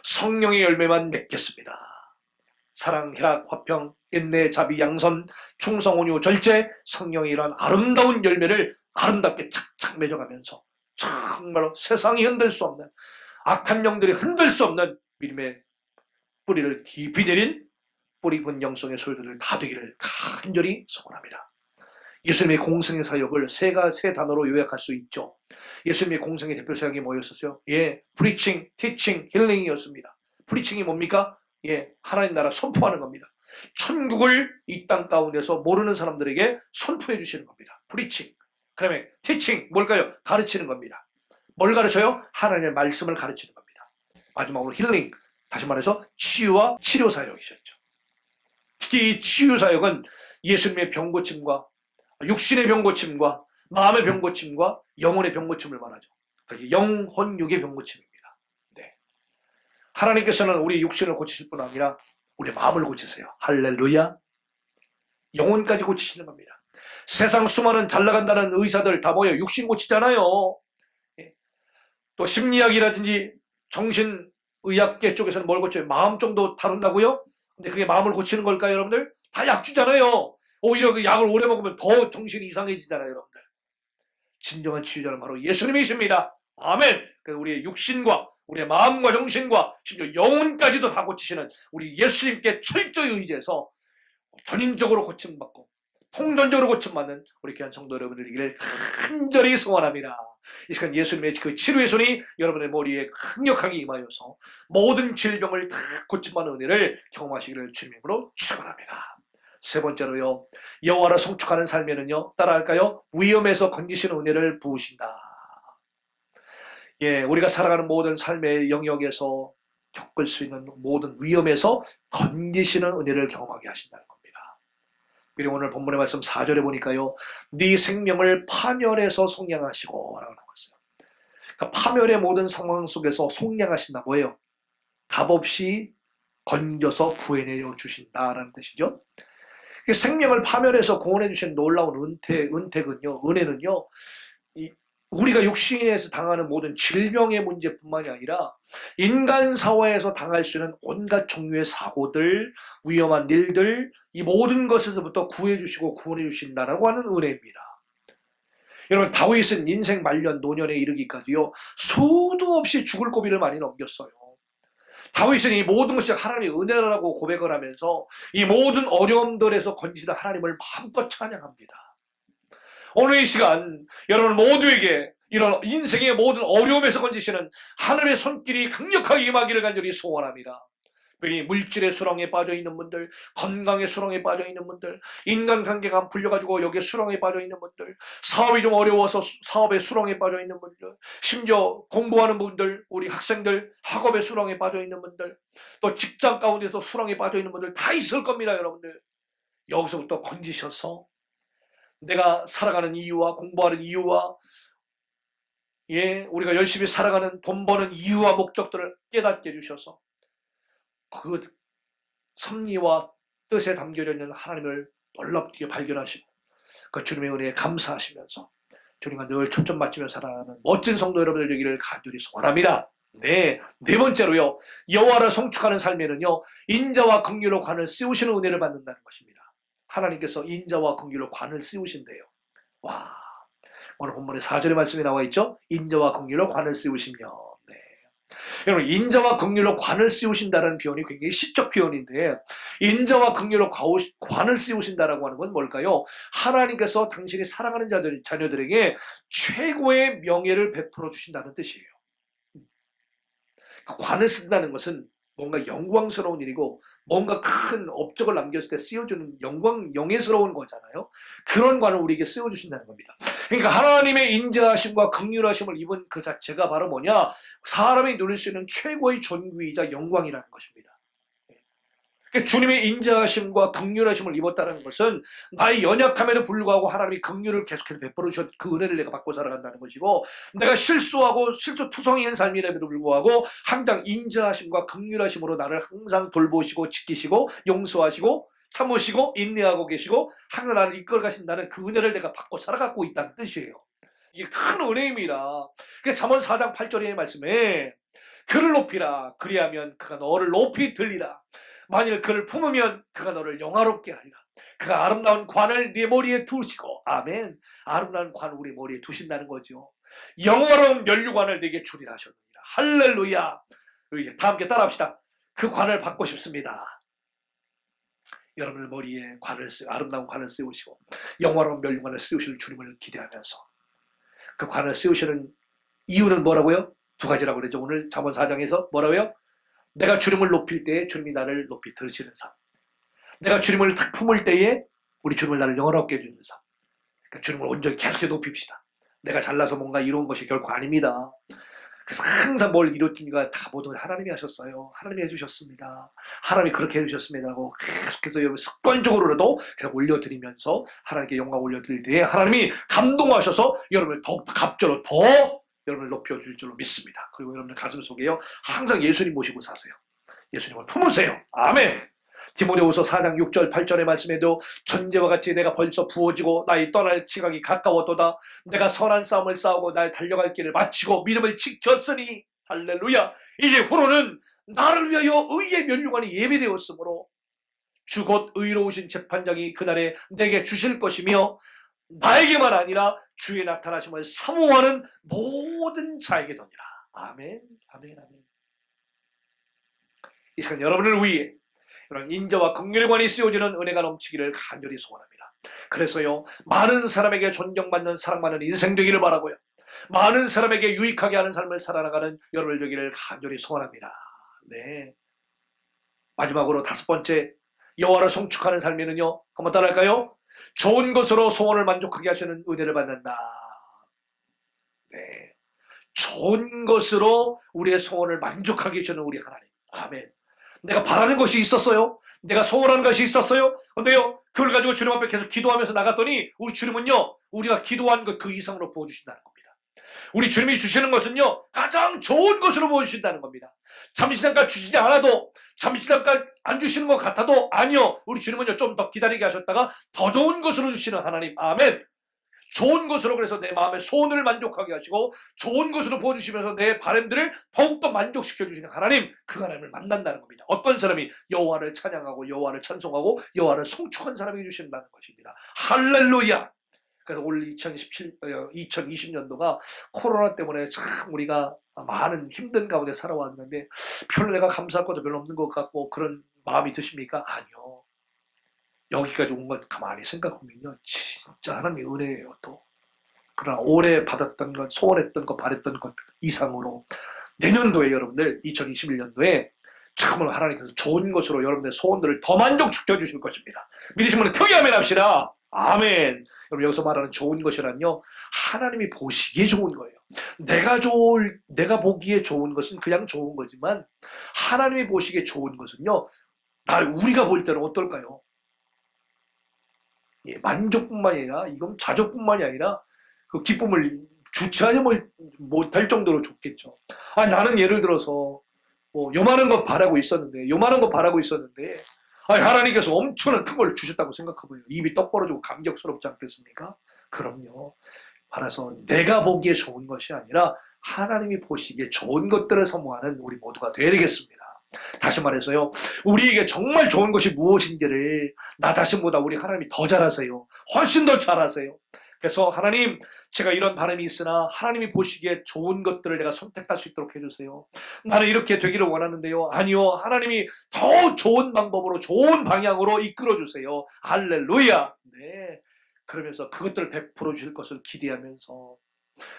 성령의 열매만 맺겠습니다. 사랑, 희락, 화평, 인내, 자비, 양선, 충성, 온유, 절제, 성령의 이런 아름다운 열매를 아름답게 착착 맺어가면서 정말로 세상이 흔들 수 없는, 악한 영들이 흔들 수 없는 믿음의 뿌리를 깊이 내린 뿌리 깊은 영성의 소유들을 다 되기를 간절히 소원합니다. 예수님의 공생의 사역을 세 단어로 요약할 수 있죠. 예수님의 공생의 대표 사역이 뭐였었어요? preaching, teaching, healing이었습니다. preaching이 뭡니까? 하나님 나라 선포하는 겁니다. 천국을 이 땅 가운데서 모르는 사람들에게 선포해 주시는 겁니다. preaching. 그다음에 teaching, 뭘까요? 가르치는 겁니다. 뭘 가르쳐요? 하나님의 말씀을 가르치는 겁니다. 마지막으로 healing, 다시 말해서 치유와 치료 사역이셨죠. 특히 이 치유 사역은 예수님의 병고침과 육신의 병고침과 마음의 병고침과 영혼의 병고침을 말하죠. 그러니까 영혼육의 병고침입니다. 네. 하나님께서는 우리 육신을 고치실 뿐 아니라 우리 마음을 고치세요. 할렐루야. 영혼까지 고치시는 겁니다. 세상 수많은 잘 나간다는 의사들 다 모여 육신 고치잖아요. 또 심리학이라든지 정신의학계 쪽에서는 뭘 고쳐요? 마음 정도 다룬다고요? 근데 그게 마음을 고치는 걸까요, 여러분들? 다 약 주잖아요. 오히려 그 약을 오래 먹으면 더 정신이 이상해지잖아요, 여러분들. 진정한 치유자는 바로 예수님이십니다. 아멘. 우리의 육신과 우리의 마음과 정신과 심지어 영혼까지도 다 고치시는 우리 예수님께 철저히 의지해서 전인적으로 고침받고 통전적으로 고침받는 우리 귀한 성도 여러분들이기를 간절히 소원합니다. 이 시간 예수님의 그 치료의 손이 여러분의 머리에 강력하게 임하여서 모든 질병을 다 고침받는 은혜를 경험하시기를 주님으로 축원합니다. 세 번째로요, 여호와를 송축하는 삶에는요, 따라할까요? 위험에서 건지시는 은혜를 부으신다. 우리가 살아가는 모든 삶의 영역에서 겪을 수 있는 모든 위험에서 건지시는 은혜를 경험하게 하신다는 겁니다. 그리고 오늘 본문의 말씀 4절에 보니까요, 네 생명을 파멸해서 속량하시고 라고 나와 있어요. 그러니까 파멸의 모든 상황 속에서 속량하신다. 뭐예요? 값없이 건져서 구해내어 주신다라는 뜻이죠. 생명을 파멸해서 구원해 주신 놀라운 은혜는요, 우리가 육신에서 당하는 모든 질병의 문제뿐만이 아니라 인간 사회에서 당할 수 있는 온갖 종류의 사고들, 위험한 일들, 이 모든 것에서부터 구해 주시고 구원해 주신다라고 하는 은혜입니다. 여러분, 다윗은 인생 말년 노년에 이르기까지요, 수도 없이 죽을 고비를 많이 넘겼어요. 다윗은 이 모든 것이 하나님의 은혜라고 고백을 하면서 이 모든 어려움들에서 건지시는 하나님을 마음껏 찬양합니다. 오늘 이 시간 여러분 모두에게 이런 인생의 모든 어려움에서 건지시는 하늘의 손길이 강력하게 임하기를 간절히 소원합니다. 특별히 물질의 수렁에 빠져있는 분들, 건강의 수렁에 빠져있는 분들, 인간관계가 안 풀려가지고 여기에 수렁에 빠져있는 분들, 사업이 좀 어려워서 사업의 수렁에 빠져있는 분들, 심지어 공부하는 분들, 우리 학생들 학업의 수렁에 빠져있는 분들, 또 직장 가운데서 수렁에 빠져있는 분들 다 있을 겁니다. 여러분들 여기서부터 건지셔서 내가 살아가는 이유와 공부하는 이유와 우리가 열심히 살아가는 돈 버는 이유와 목적들을 깨닫게 해주셔서 그 섭리와 뜻에 담겨져 있는 하나님을 놀랍게 발견하시고 그 주님의 은혜에 감사하시면서 주님과 늘 초점 맞추며 살아가는 멋진 성도 여러분들 되기를 간절히 소원합니다. 네 번째로요, 여호와를 송축하는 삶에는요, 인자와 긍휼로 관을 씌우시는 은혜를 받는다는 것입니다. 하나님께서 인자와 긍휼로 관을 씌우신대요. 와, 오늘 본문에 4절의 말씀이 나와 있죠. 인자와 긍휼로 관을 씌우시며. 네. 여러분, 인자와 긍휼로 관을 씌우신다는 표현이 굉장히 시적 표현인데, 인자와 긍휼로 관을 씌우신다라고 하는 건 뭘까요? 하나님께서 당신이 사랑하는 자녀들에게 최고의 명예를 베풀어 주신다는 뜻이에요. 관을 쓴다는 것은 뭔가 영광스러운 일이고 뭔가 큰 업적을 남겼을 때 씌워주는 영예스러운 거잖아요. 그런 관을 우리에게 씌워주신다는 겁니다. 그러니까 하나님의 인자하심과 긍휼하심을 입은 그 자체가 바로 뭐냐? 사람이 누릴 수 있는 최고의 존귀이자 영광이라는 것입니다. 그러니까 주님의 인자하심과 긍휼하심을 입었다는 것은 나의 연약함에도 불구하고 하나님이 긍휼을 계속해서 베풀어 주셨 그 은혜를 내가 받고 살아간다는 것이고, 내가 실수하고 실수투성이한 삶임에도 불구하고 항상 인자하심과 긍휼하심으로 나를 항상 돌보시고 지키시고 용서하시고 참으시고 인내하고 계시고 항상 나를 이끌어 가신다는 그 은혜를 내가 받고 살아가고 있다는 뜻이에요. 이게 큰 은혜입니다. 그러니까 잠언 4장 8절의 말씀에 그를 높이라, 그리하면 그가 너를 높이 들리라. 만일 그를 품으면 그가 너를 영화롭게 하리라. 그가 아름다운 관을 네 머리에 두시고, 아멘. 아름다운 관을 우리 머리에 두신다는 거죠. 영화로운 면류관을 내게 주리라 하셨느니라. 할렐루야. 다 함께 따라합시다. 그 관을 받고 싶습니다. 여러분의 머리에 아름다운 관을 씌우시고 영화로운 면류관을 씌우실 주님을 기대하면서 그 관을 씌우시는 이유는 뭐라고요? 두 가지라고 그러죠. 오늘 잠언 4장에서 뭐라고요? 내가 주님을 높일 때에 주님이 나를 높이 들으시는 삶. 내가 주님을 탁 품을 때에 우리 주님을 나를 영원하게 해주는 삶. 그러니까 주님을 온전히 계속해 높입시다. 내가 잘나서 뭔가 이룬 것이 결코 아닙니다. 그래서 항상 뭘 이뤘든가 다 모두 하나님이 하셨어요. 하나님이 해주셨습니다. 하나님이 그렇게 해주셨습니다 하고 계속해서 여러분 습관적으로라도 계속 올려드리면서 하나님께 영광 올려드릴 때에 하나님이 감동하셔서 여러분을 더욱 갑절로 더 여러분을 높여줄 줄로 믿습니다. 그리고 여러분들 가슴 속에요 항상 예수님 모시고 사세요. 예수님을 품으세요. 아멘. 디모데후서 4장 6절 8절의 말씀에도 전제와 같이 내가 벌써 부어지고 나의 떠날 시각이 가까웠도다. 내가 선한 싸움을 싸우고 나의 달려갈 길을 마치고 믿음을 지켰으니 할렐루야. 이제 후로는 나를 위하여 의의 면류관이 예비되었으므로 주 곧 의로우신 재판장이 그날에 내게 주실 것이며 나에게만 아니라 주의 나타나심을 사모하는 모든 자에게 도니라. 아멘. 아멘. 아멘. 이 시간 여러분을 위해 그런 인자와 긍휼의 관이 씌워지는 은혜가 넘치기를 간절히 소원합니다. 그래서요 많은 사람에게 존경받는 사랑받는 인생 되기를 바라고요. 많은 사람에게 유익하게 하는 삶을 살아나가는 여러분 되기를 간절히 소원합니다. 네. 마지막으로 5번째 여호와를 송축하는 삶에는요. 한번 따라할까요? 좋은 것으로 소원을 만족하게 하시는 은혜를 받는다. 네. 좋은 것으로 우리의 소원을 만족하게 해주는 우리 하나님. 아멘. 내가 바라는 것이 있었어요. 내가 소원하는 것이 있었어요. 근데요, 그걸 가지고 주님 앞에 계속 기도하면서 나갔더니 우리 주님은요, 우리가 기도한 것 그 이상으로 부어주신다는 겁니다. 우리 주님이 주시는 것은요, 가장 좋은 것으로 부어주신다는 겁니다. 잠시 잠깐 주시지 않아도, 잠시 잠깐 안 주시는 것 같아도 아니요. 우리 주님은요, 좀 더 기다리게 하셨다가 더 좋은 것으로 주시는 하나님. 아멘. 좋은 것으로 그래서 내 마음의 소원을 만족하게 하시고 좋은 것으로 부어주시면서 내 바람들을 더욱더 만족시켜 주시는 하나님, 그 하나님을 만난다는 겁니다. 어떤 사람이 여호와를 찬양하고 여호와를 찬송하고 여호와를 송축한 사람이 주신다는 것입니다. 할렐루야. 그래서 올 2020년도가 코로나 때문에 참 우리가 많은 힘든 가운데 살아왔는데 별로 내가 감사할 것도 별로 없는 것 같고 그런 마음이 드십니까? 아니요. 여기까지 온 것 가만히 생각하면요. 진짜 하나님의 은혜예요, 또. 그러나 올해 받았던 것, 소원했던 것, 바랬던 것 이상으로 내년도에 여러분들, 2021년도에 참으로 하나님께서 좋은 것으로 여러분들의 소원들을 더 만족시켜 주실 것입니다. 믿으신 분은 크게 아멘 합시다. 아멘. 여러분 여기서 말하는 좋은 것이란요. 하나님이 보시기에 좋은 거예요. 내가 보기에 좋은 것은 그냥 좋은 거지만 하나님이 보시기에 좋은 것은요. 우리가 볼 때는 어떨까요? 예, 만족뿐만이 아니라 이건 자족뿐만이 아니라 그 기쁨을 주체하지 못할 정도로 좋겠죠. 나는 예를 들어서 요만한 거 바라고 있었는데 하나님께서 엄청난 큰 걸 주셨다고 생각하고요. 입이 떡 벌어지고 감격스럽지 않겠습니까? 그럼요. 알아서 내가 보기에 좋은 것이 아니라 하나님이 보시기에 좋은 것들을 사모하는 우리 모두가 되어야 되겠습니다. 다시 말해서요, 우리에게 정말 좋은 것이 무엇인지를 나 자신보다 우리 하나님이 더 잘 아세요. 훨씬 더 잘 아세요. 그래서 하나님, 제가 이런 바람이 있으나 하나님이 보시기에 좋은 것들을 내가 선택할 수 있도록 해주세요. 나는 이렇게 되기를 원하는데요. 아니요, 하나님이 더 좋은 방법으로 좋은 방향으로 이끌어주세요. 할렐루야. 네. 그러면서 그것들을 베풀어 주실 것을 기대하면서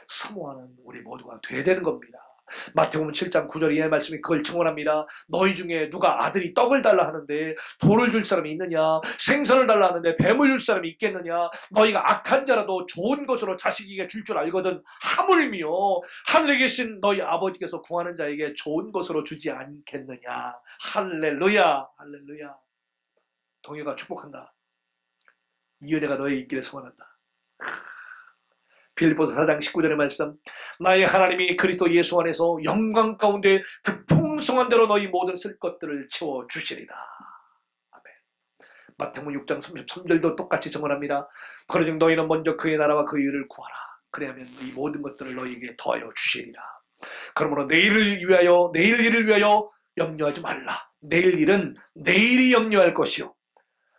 사모하는 우리 모두가 돼야 되는 겁니다. 마태복음 7장 9절 이하의 말씀이 그걸 증언합니다. 너희 중에 누가 아들이 떡을 달라 하는데 돌을 줄 사람이 있느냐? 생선을 달라 하는데 뱀을 줄 사람이 있겠느냐? 너희가 악한 자라도 좋은 것으로 자식에게 줄 줄 알거든 하물며 하늘에 계신 너희 아버지께서 구하는 자에게 좋은 것으로 주지 않겠느냐? 할렐루야. 할렐루야. 동해가 축복한다. 이 은혜가 너희 있기를 소원한다. 빌립보서 4장 19절의 말씀, 나의 하나님이 그리스도 예수 안에서 영광 가운데 그 풍성한 대로 너희 모든 쓸 것들을 채워주시리라. 아멘. 마태복음 6장 33절도 똑같이 증언합니다. 그러즉 너희는 먼저 그의 나라와 그의 의를 구하라. 그래야면 이 모든 것들을 너희에게 더하여 주시리라. 그러므로 내일 일을 위하여 염려하지 말라. 내일 일은 내일이 염려할 것이요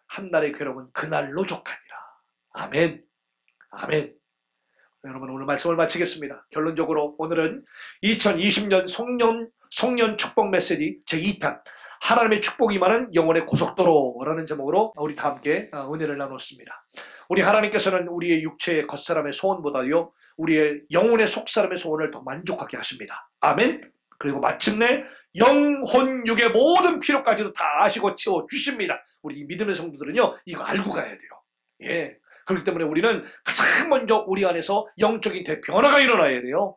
한날의 괴로움은 그날로 족하니라. 아멘. 아멘. 여러분, 오늘 말씀을 마치겠습니다. 결론적으로 오늘은 2020년 송년 축복 메시지 제2탄 하나님의 축복이 많은 영혼의 고속도로라는 제목으로 우리 다 함께 은혜를 나눴습니다. 우리 하나님께서는 우리의 육체의 겉사람의 소원보다요 우리의 영혼의 속사람의 소원을 더 만족하게 하십니다. 아멘. 그리고 마침내 영혼 육의 모든 필요까지도 다 아시고 채워주십니다. 우리 믿음의 성도들은요 이거 알고 가야 돼요. 예. 그렇기 때문에 우리는 가장 먼저 우리 안에서 영적인 대변화가 일어나야 돼요.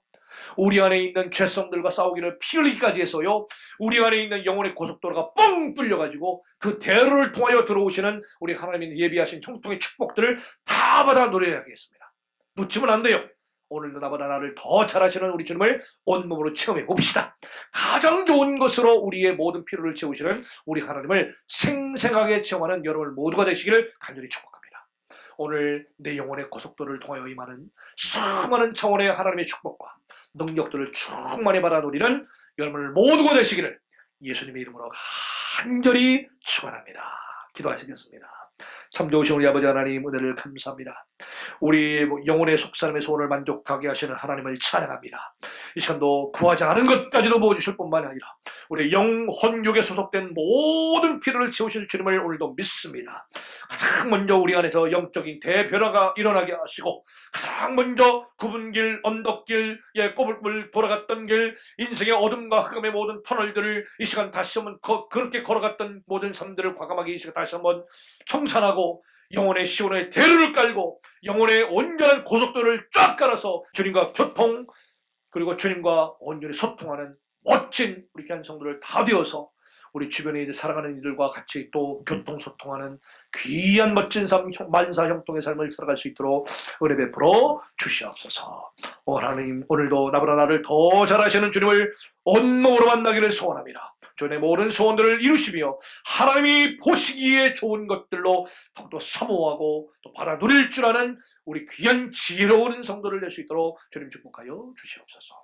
우리 안에 있는 죄성들과 싸우기를 피 흘리기까지 해서요 우리 안에 있는 영혼의 고속도로가 뻥 뚫려가지고 그 대로를 통하여 들어오시는 우리 하나님이 예비하신 형통의 축복들을 다 받아 누려야겠습니다. 놓치면 안 돼요. 오늘도 나보다 나를 더 잘하시는 우리 주님을 온몸으로 체험해 봅시다. 가장 좋은 것으로 우리의 모든 필요를 채우시는 우리 하나님을 생생하게 체험하는 여러분 모두가 되시기를 간절히 축복합니다. 오늘 내 영혼의 고속도로를 통하여 임하는 수많은 차원의 하나님의 축복과 능력들을 충만히 받아 누리는 여러분을 모두가 되시기를 예수님의 이름으로 간절히 축원합니다. 기도하시겠습니다. 참 좋으신 우리 아버지 하나님 은혜를 감사합니다. 우리 영혼의 속사람의 소원을 만족하게 하시는 하나님을 찬양합니다. 이 시간도 구하지 않은 것까지도 모아주실 뿐만 아니라 우리 영혼육에 소속된 모든 필요를 채우실 주님을 오늘도 믿습니다. 가장 먼저 우리 안에서 영적인 대변화가 일어나게 하시고 가장 먼저 굽은 길, 언덕길, 꼬불꼬불 돌아갔던 길, 인생의 어둠과 흑암의 모든 터널들을 이 시간 다시 한번 그렇게 걸어갔던 모든 삶들을 과감하게 이 시간 다시 한번 청산하고 영혼의 시온의 대로를 깔고 영혼의 온전한 고속도로를 쫙 깔아서 주님과 교통 그리고 주님과 온전히 소통하는 멋진 우리 귀한 성도를 다 되어서 우리 주변에 살아가는 이들과 같이 또 교통소통하는 귀한 멋진 삶, 만사 형통의 삶을 살아갈 수 있도록 은혜 베풀어 주시옵소서. 하나님 오늘도 나보다 나를 더 잘하시는 주님을 온몸으로 만나기를 소원합니다. 주님의 모든 소원들을 이루시며 하나님이 보시기에 좋은 것들로 더욱더 사모하고 또 받아 누릴 줄 아는 우리 귀한 지혜로운 성도를 낼 수 있도록 주님 축복하여 주시옵소서.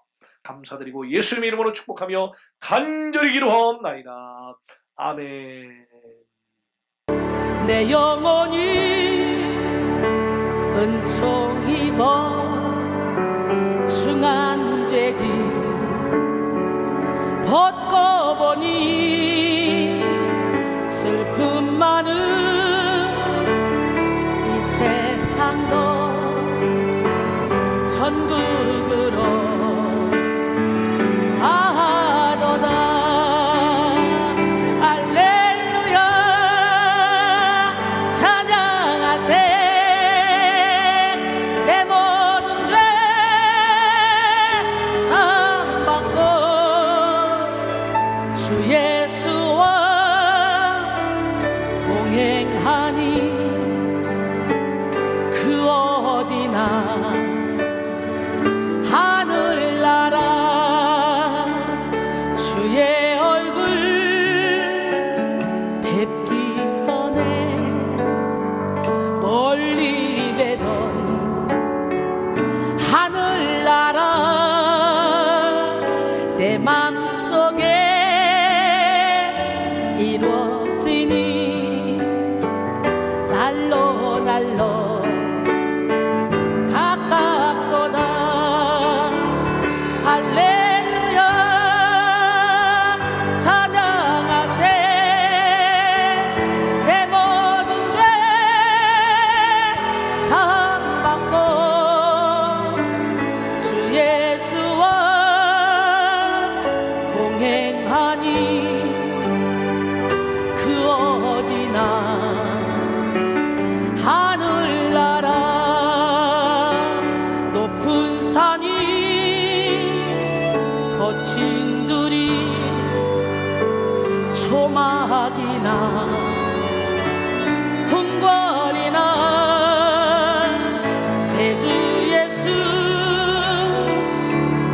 감사드리고 예수님의 이름으로 축복하며 간절히 기도하옵나이다. 아멘. 내 영혼이 은총 입어 중한 죄지 벗고 보니 슬픔 많은 이 세상도 천국으로 내 맘속에 이루어지니 날로 날로 가깝도다. 할렐루야 찬양하세. 내 모든 죄 사함받고 주 예수와 동행하니 그 어디나 하늘나라 높은 산이 거친 들이 초막이나 흥궐이나 대주 예수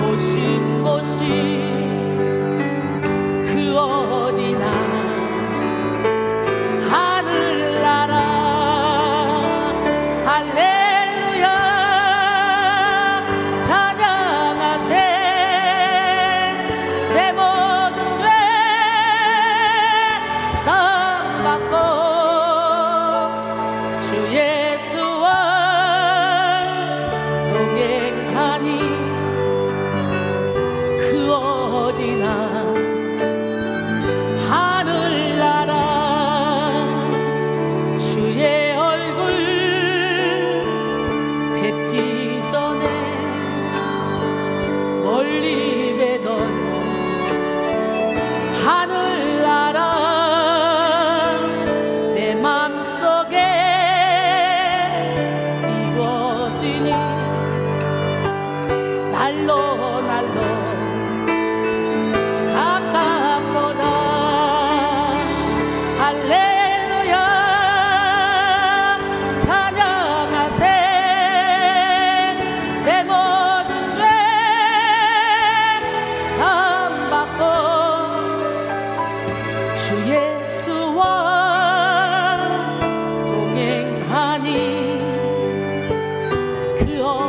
오신 곳이 그 어디나 하늘나라. 할렐루야 찬양하세. 내 모든 죄 사함받고 그